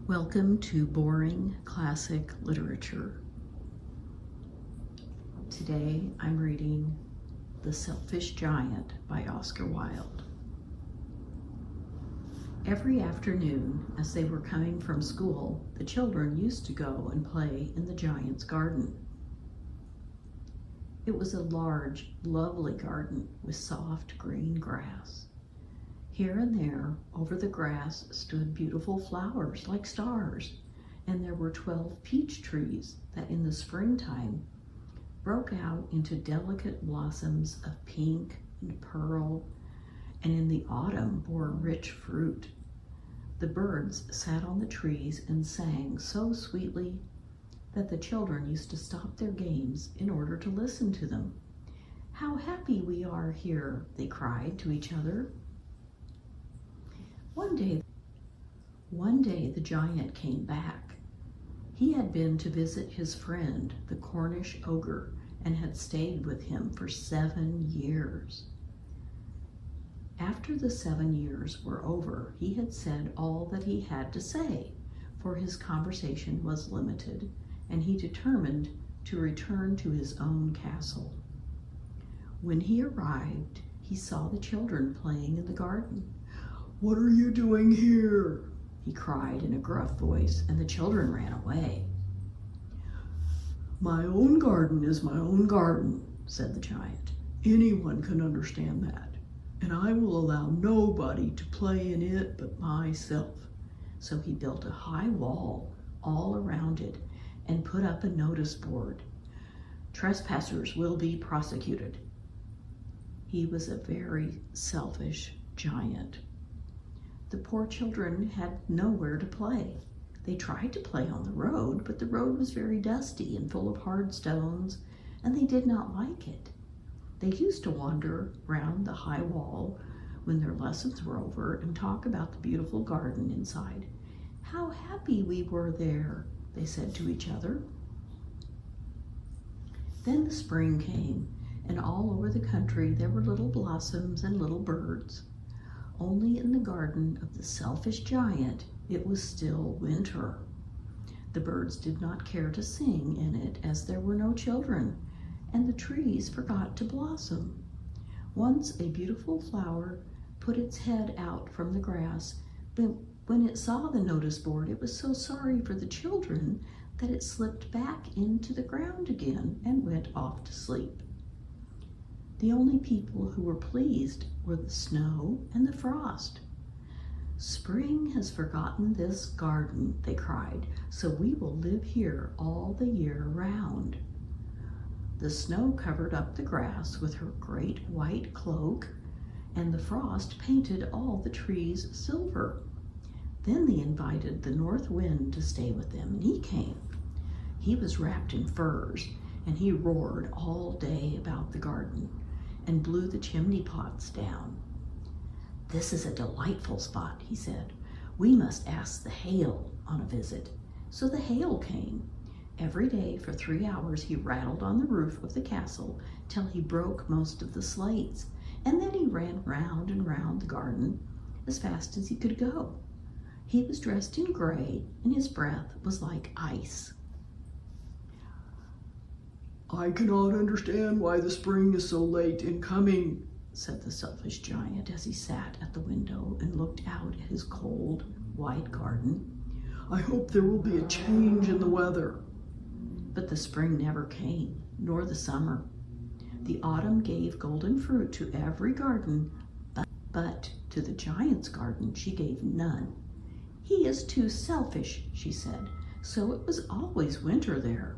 Welcome to Boring Classic Literature. Today I'm reading The Selfish Giant by Oscar Wilde. Every afternoon, as they were coming from school, the children used to go and play in the giant's garden. It was a large, lovely garden with soft green grass. Here and there, over the grass, stood beautiful flowers like stars, and there were 12 peach trees that in the springtime broke out into delicate blossoms of pink and pearl, and in the autumn bore rich fruit. The birds sat on the trees and sang so sweetly that the children used to stop their games in order to listen to them. "How happy we are here," they cried to each other. One day the giant came back. He had been to visit his friend, the Cornish ogre, and had stayed with him for 7 years. After the 7 years were over, he had said all that he had to say, for his conversation was limited, and he determined to return to his own castle. When he arrived, he saw the children playing in the garden. "What are you doing here?" he cried in a gruff voice, and the children ran away. "My own garden is my own garden," said the giant. "Anyone can understand that, and I will allow nobody to play in it but myself." So he built a high wall all around it and put up a notice board. "Trespassers will be prosecuted." He was a very selfish giant. The poor children had nowhere to play. They tried to play on the road, but the road was very dusty and full of hard stones, and they did not like it. They used to wander round the high wall when their lessons were over and talk about the beautiful garden inside. "How happy we were there," they said to each other. Then the spring came, and all over the country there were little blossoms and little birds. Only in the garden of the selfish giant it was still winter. The birds did not care to sing in it as there were no children, and the trees forgot to blossom. Once a beautiful flower put its head out from the grass, but when it saw the notice board, it was so sorry for the children that it slipped back into the ground again and went off to sleep. The only people who were pleased were the snow and the frost. "Spring has forgotten this garden," they cried, "so we will live here all the year round." The snow covered up the grass with her great white cloak, and the frost painted all the trees silver. Then they invited the north wind to stay with them, and he came. He was wrapped in furs, and he roared all day about the garden and blew the chimney pots down. "This is a delightful spot," he said. "We must ask the hail on a visit." So the hail came. Every day for 3 hours he rattled on the roof of the castle till he broke most of the slates, and then he ran round and round the garden as fast as he could go. He was dressed in gray, and his breath was like ice. "I cannot understand why the spring is so late in coming," said the selfish giant as he sat at the window and looked out at his cold, white garden. "I hope there will be a change in the weather." But the spring never came, nor the summer. The autumn gave golden fruit to every garden, but to the giant's garden she gave none. "He is too selfish," she said, so it was always winter there.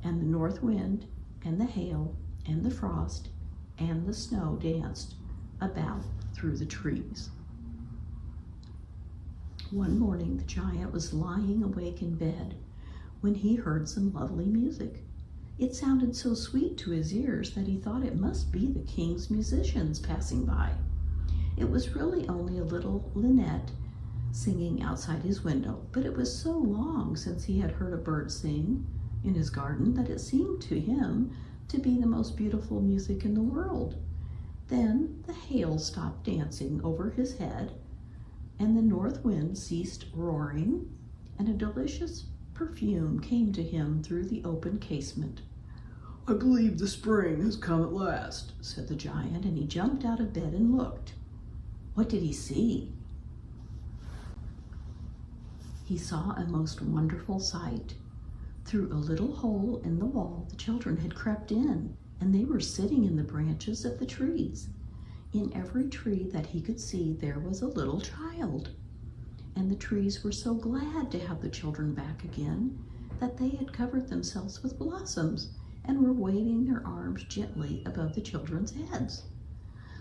And the north wind, and the hail, and the frost, and the snow danced about through the trees. One morning the giant was lying awake in bed when he heard some lovely music. It sounded so sweet to his ears that he thought it must be the king's musicians passing by. It was really only a little linnet singing outside his window, but it was so long since he had heard a bird sing in his garden that it seemed to him to be the most beautiful music in the world. Then the hail stopped dancing over his head, and the north wind ceased roaring, and a delicious perfume came to him through the open casement. "I believe the spring has come at last," said the giant, and he jumped out of bed and looked. What did he see? He saw a most wonderful sight. Through a little hole in the wall, the children had crept in, and they were sitting in the branches of the trees. In every tree that he could see, there was a little child. And the trees were so glad to have the children back again that they had covered themselves with blossoms and were waving their arms gently above the children's heads.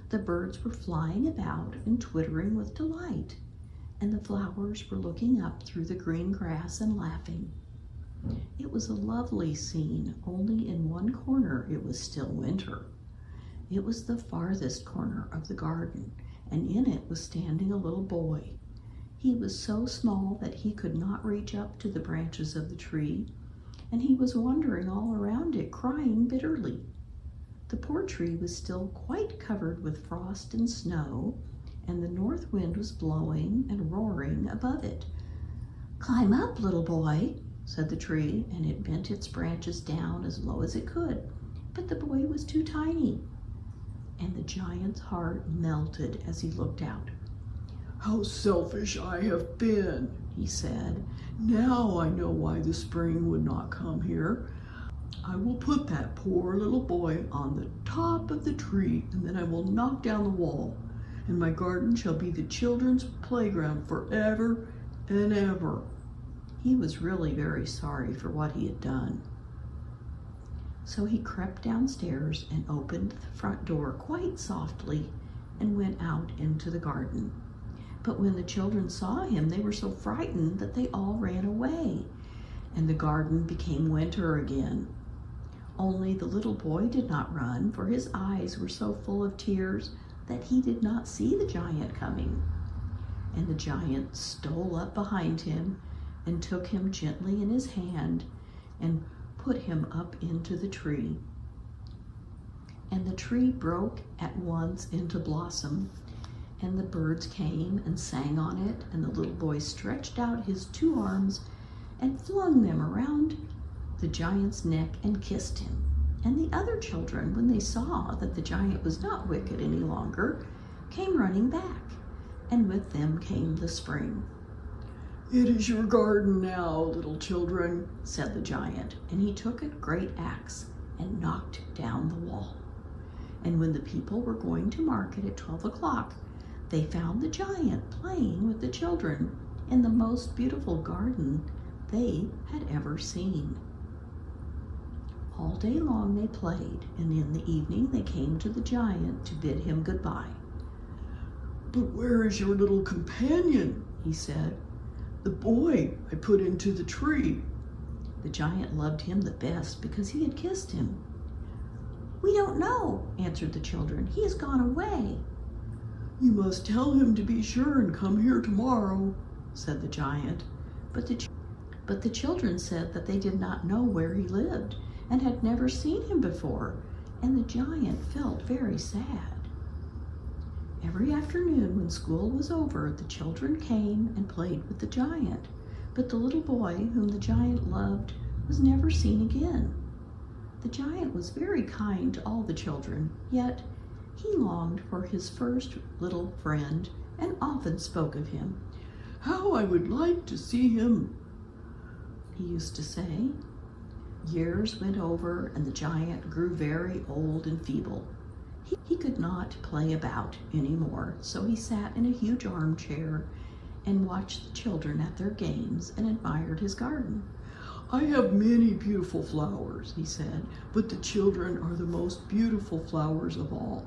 The birds were flying about and twittering with delight, and the flowers were looking up through the green grass and laughing. It was a lovely scene, only in one corner it was still winter. It was the farthest corner of the garden, and in it was standing a little boy. He was so small that he could not reach up to the branches of the tree, and he was wandering all around it, crying bitterly. The poor tree was still quite covered with frost and snow, and the north wind was blowing and roaring above it. "Climb up, little boy," said the tree, and it bent its branches down as low as it could, but the boy was too tiny, and the giant's heart melted as he looked out. "How selfish I have been," he said. "Now I know why the spring would not come here. I will put that poor little boy on the top of the tree, and then I will knock down the wall, and my garden shall be the children's playground forever and ever." He was really very sorry for what he had done. So he crept downstairs and opened the front door quite softly and went out into the garden. But when the children saw him, they were so frightened that they all ran away, and the garden became winter again. Only the little boy did not run, for his eyes were so full of tears that he did not see the giant coming. And the giant stole up behind him and took him gently in his hand and put him up into the tree. And the tree broke at once into blossom, and the birds came and sang on it, and the little boy stretched out his 2 arms and flung them around the giant's neck and kissed him. And the other children, when they saw that the giant was not wicked any longer, came running back, and with them came the spring. "It is your garden now, little children," said the giant, and he took a great axe and knocked down the wall. And when the people were going to market at 12 o'clock, they found the giant playing with the children in the most beautiful garden they had ever seen. All day long they played, and in the evening they came to the giant to bid him goodbye. "But where is your little companion?" he said. "The boy I put into the tree." The giant loved him the best because he had kissed him. "We don't know," answered the children. "He has gone away." "You must tell him to be sure and come here tomorrow," said the giant. But the children said that they did not know where he lived and had never seen him before, and the giant felt very sad. Every afternoon when school was over, the children came and played with the giant, but the little boy whom the giant loved was never seen again. The giant was very kind to all the children, yet he longed for his first little friend and often spoke of him. "How I would like to see him," he used to say. Years went over, and the giant grew very old and feeble. He could not play about anymore, so he sat in a huge armchair and watched the children at their games and admired his garden. "I have many beautiful flowers," he said, "but the children are the most beautiful flowers of all."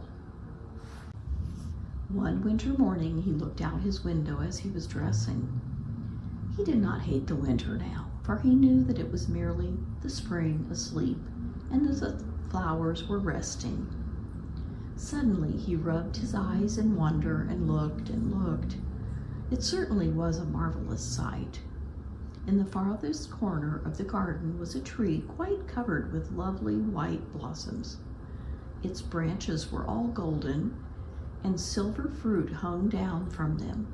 One winter morning he looked out his window as he was dressing. He did not hate the winter now, for he knew that it was merely the spring asleep and that the flowers were resting. Suddenly he rubbed his eyes in wonder and looked and looked. It certainly was a marvelous sight. In the farthest corner of the garden was a tree quite covered with lovely white blossoms. Its branches were all golden, and silver fruit hung down from them.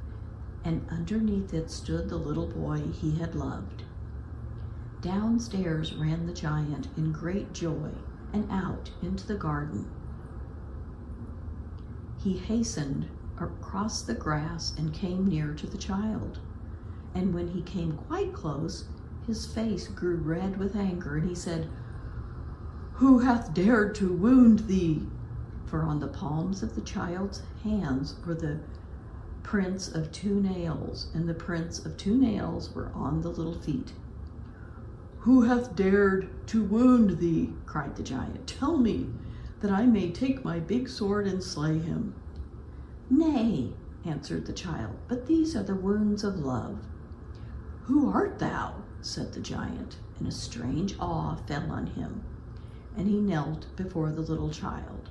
and underneath it stood the little boy he had loved. Downstairs ran the giant in great joy and out into the garden. He hastened across the grass and came near to the child. And when he came quite close, his face grew red with anger, and he said, "Who hath dared to wound thee?" For on the palms of the child's hands were the prints of 2 nails, and the prints of 2 nails were on the little feet. "Who hath dared to wound thee?" cried the giant. "Tell me, that I may take my big sword and slay him." "Nay," answered the child, "but these are the wounds of love." "Who art thou?" said the giant, and a strange awe fell on him, and he knelt before the little child.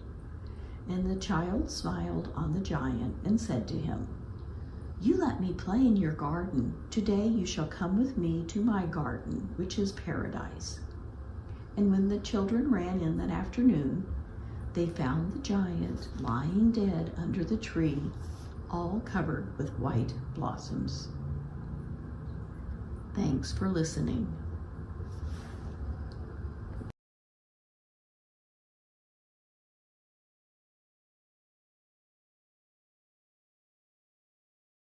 And the child smiled on the giant and said to him, "You let me play in your garden. Today you shall come with me to my garden, which is paradise." And when the children ran in that afternoon, they found the giant lying dead under the tree, all covered with white blossoms. Thanks for listening.